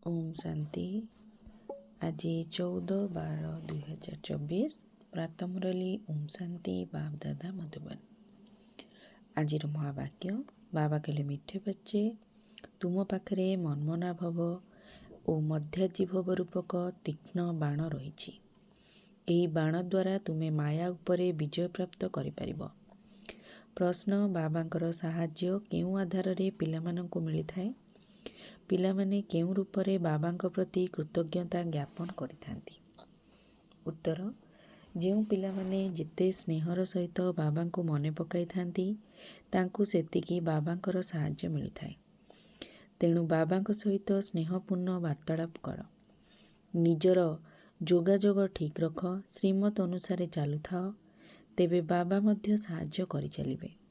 ओम शांति। आज 14/12/2024 प्रातः मुरली ओम शांति बाप दादा मधुबन। आज महावाक्य बाबा कहले मिठे बच्चे तुम पाखरे मनमना भव और मध्याजीभव रूपक तीक्ष्ण बाण रही। यही बाण द्वारा तुम्हें माया उपरे विजय प्राप्त करिपारिब। प्रश्न बाबांकर साहाय्य केउं आधार रे पिलामानंकु मिलिथाए? पिलामाने केउं रूपरे बाबांक प्रति कृतज्ञता ज्ञापन करिथांती? उत्तर, जेउं पिलामाने जेते स्नेहर सहित बाबांकु मने पकाई थांती तांकु सेतिकी बाबांकर साहाय्य मिलिथाए। तेणु बाबांक सहित स्नेहपूर्ण वार्तालाप कर, निजर जोगाजोग ठीक रख, श्रीमत अनुसारे चालुथाओ, तेबे बाबा मध्य साहाय्य करि चलिबे।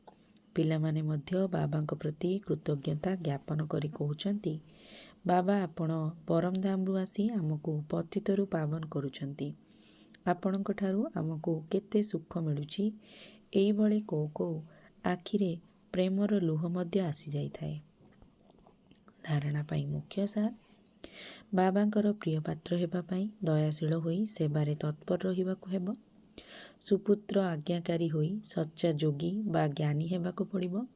पिलामाने मध्य बाबांक प्रति कृतज्ञता ज्ञापन करी कहउछंती, बाबा आपण परम धामरु आसी आमको पतितरु पावन करुछंती। आपणक ठारू आमको केते सुख मिलुछि। एई भଳି को आखिरे प्रेमर लुह मध्य आसी जाई थाए। धारणा पाई मुख्य सार, बाबांकर प्रिय पात्र हेबा पाई दयाशील होई सेबारे तत्पर रहिबाकु हेबो। सुपुत्र आज्ञाकारी होई सच्चा जोगी बा ज्ञानी हेबाकु पड़िबो।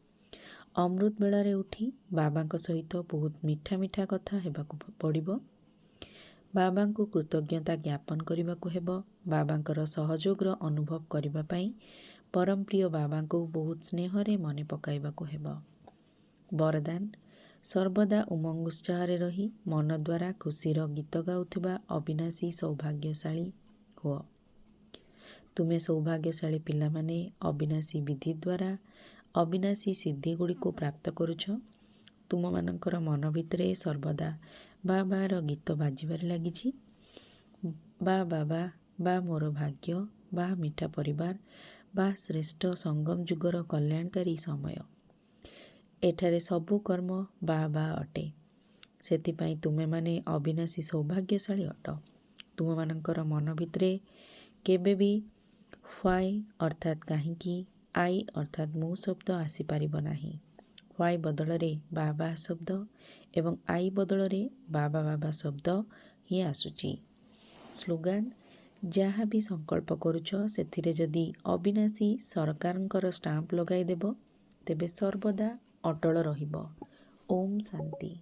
अमृत बेलारे उठी बाबांक सहित बहुत मिठा मिठा कथा हेबाकु पड़िबो। बाबांकु कृतज्ञता ज्ञापन करिबाकु हेबो। बाबांकर सहयोगर अनुभव करिबा पाई परम प्रिय बाबांकु बहुत स्नेहरे मने पकाइबाकु हेबो। वरदान, सर्वदा उमंग उत्साहरे रही मन द्वारा खुशीर गीत गाउथिबा अविनाशी सौभाग्यशाली हो। तुमे सौभाग्यशाली पिलामाने अविनाशी विधि द्वारा अविनाशी सिद्धि गुड़ी को प्राप्त करुछ। तुम मानकर मन भितरे सर्वदा बाबार गीत बाजिबारे लागिछि। बा बाबा, बा मोर भाग्य, बा मिठा परिवार, बा श्रेष्ठ संगम जुगर कल्याणकारी समय। एठारे सबु कर्म बा अटे। सेतिपाई तुमे माने अविनाशी सौभाग्यशाली अट। तुम मानकर मन भितरे केबे भी व्हाई अर्थात काहींकी, आई अर्थात मु शब्द आसी पारिब नाही। व्हाई बदलरे बाबा शब्द एवं आई बदलरे बाबा बाबा शब्द ही आसुची। स्लोगान, जहा भी संकल्प करुछ सेथिरे जदि अविनाशी सरकारंकर स्टाम्प लगाई देबो तेबे सर्वदा अटल रहिबो। ओम शांति।